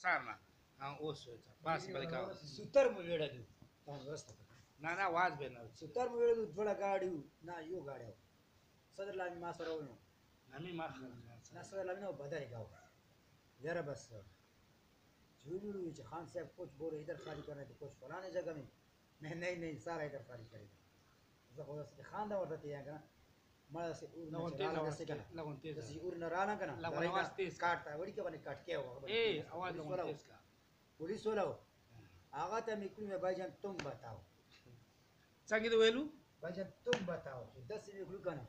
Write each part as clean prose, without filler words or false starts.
سارنا اوس پاس بل کا سوتر مو ویړلو تاسو ورسته نه نه आवाज به نه سوتر مو ویړلو دوړه گاډیو نه یو گاډیو صدر لامي ما سره ونه نمی ما نه صدر لامي نو بدل گاو یاره بس جوړو چې خان صاحب کچھ بوله ادھر خالی کرنا ہے تو کچھ فلانے جگہ میں نہیں نہیں نہیں سارا ادھر خالی کرے گا زه خو داسې خان دا ورته یا کنه مړه سي اور نه رانا داسې کنه لګون تیز داسې اور نه رانا کنه لګون आवाज تیز کاټ تا وړي کې باندې کاټ کې و اے आवाज لګون تیز کا पुलिस वाला हो आगा था मिकुल में भाईजान तुम बताओ څنګه دی ویلو भाईजान तुम बताओ 10 मिकुल का ना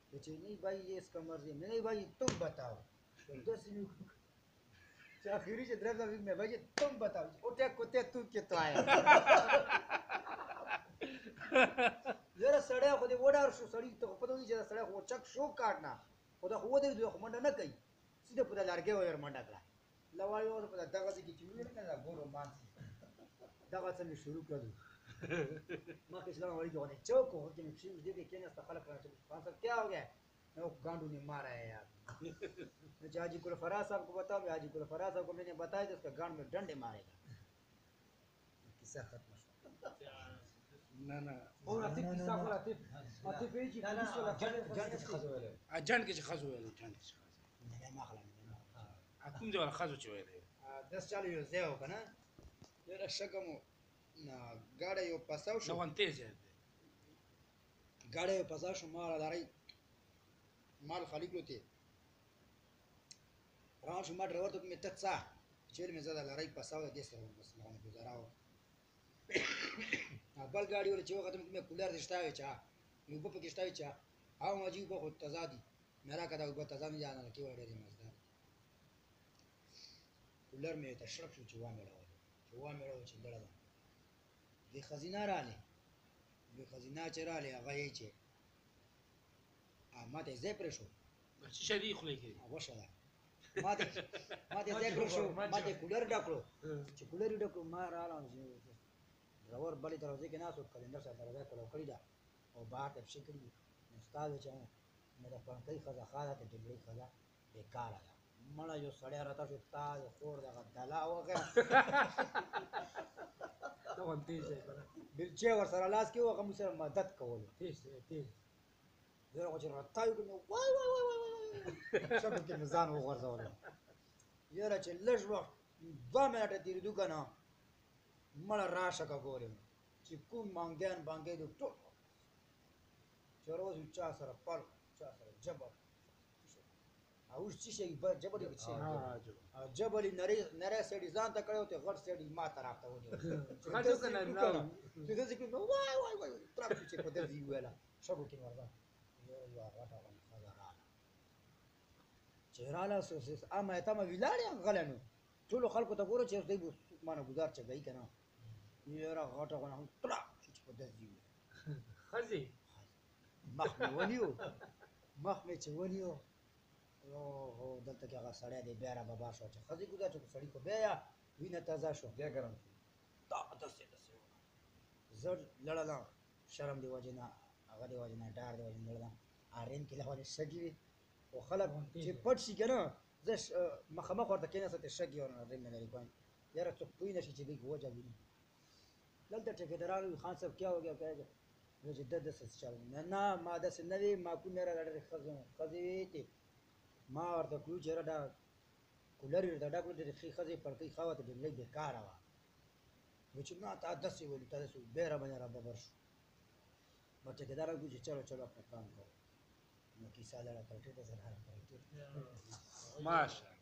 तो नहीं भाई ये इसका मर्जी नहीं भाई तुम बताओ 10 मिकुल आखिरी से ड्राइवर में भाई तुम बताओ उठे कुत्ते तू के तो आया जरा सड़या खुद वोडा शो सड़ी तो पता नहीं जरा सड़या वो चक शो काटना खुदा वो दे दो मंडा ना कहीं सीधे पता लड़के हो यार मंडा करा लवाई और पता दगा से की चुनी ना ना गोरो मानसी दगा से मैं शुरू कर दूं मां के सलाम वाली जोने चौक हो कि मैं शुरू दे के केना सा खलक रहा पांच क्या हो गया मैं वो गांडू ने मारा है यार मैं हाजी कुल फराज साहब को बताओ मैं हाजी कुल फराज साहब को मैंने बताया तो उसका गांड में डंडे मारेगा किस्सा खत्म نه نه او راته किस्सा को राते اته پیجی पुलिस वाला جان के खजो वाले اجان کې خزو ویل جان کې نه ما خلا اكون جو خزو چې ویل 10 چالو یو زیو کنه یره شګمو نا گاډه یو پاساو شو لګون تیز دی گاډه یو پاساو شو مال لاري مال خالی کړوته راو شو ما ډرایور ته مې تڅا چیرې مې زړه لاري پاساو دې سره بس ما نه گزاراو بل गाड़ी वाले चीज़ खत्म में कूलर रिश्ता है चा ऊपर पे किस्ता है चा हाँ मजी ऊपर खुद तजादी मेरा कदा ऊपर तजा में जाना लगे वाले रे मजदार कूलर में तशरफ शो चुवा मेरा वो चिंदड़ा था ये खजीना राले ये खजीना चरा ले आगे चे माते ज़ेप्रेशो شدی خلی کې वशला माते ज़ेप्रेशो माते कूलर डाकलो चे कूलर डाकलो मार आला ड्राइवर बड़ी दरवाजे के नास कैलेंडर से दरवाजा करो करी दा और बात अब शिकरी उस्ताद चाहे मेरा पर कई खजा खादा ते डिग्री खजा बेकार आया मड़ा जो सड़या रहता सो ताज खोड़ दा दला हो गया तो अंती से बिलचे और सरलास के वो मुझसे मदद करो तेज जरा कुछ रहता है कि वाई वाई वाई वाई सब के मिजान हो गरजा वाला ये रहा चलश वक्त 2 मिनट तेरी दुकान مړه راشه کا ګورم چې کوم مانګیان باندې د ټول چروز چا سره پل چا سره جبل او چې شي په جبل کې شي جبل نری سړي ځان ته کړو ته غټ سړي ما ته راته ونی خاطر کنه نو چې دې کې نو وای وای وای ترپ چې په دې ویلا شګو کې وردا یو راټا باندې خزانه چهراله سوسس اما ته ما ویلاړ غلنو ټول خلکو ته ګورو چې دوی مانه گزار چ گئی کنه یرا غټه غنه هم طلع چې په دې دی خزي مخ مې چې ونیو او دلته کې هغه سړی دی بیا را بابا شو چې خزي ګزار چې سړی کو بیا وینه تازه شو بیا ګرم تا دسه زړ لړلا شرم دی وجنا هغه دی وجنا ډار دی وجنا لړلا ارین کې له ولې شګي او خلک چې پټ شي کنه زش مخمخ ورته کېنه ست شګي ورنه رین نه لري کوي یاره څوک پوی نشي چې دی وجه ویني دلته ټیکدارانو خان صاحب کیا हो गया کہے جو جدد سے چل نه ما د سنوي ما کو نه راډر خزي ته ما ورته کلو چیرې دا کولر دا ډاکو د خي خزي پر کوي خواته د لګ بیکار وا و چې ما ته داسې ولې تاسو بیره باندې را ببر شو ما ټیکدارانو چې چلو چلو خپل کام کوو نو کیسه لړا کړې ته زه نه راځم ماشاءالله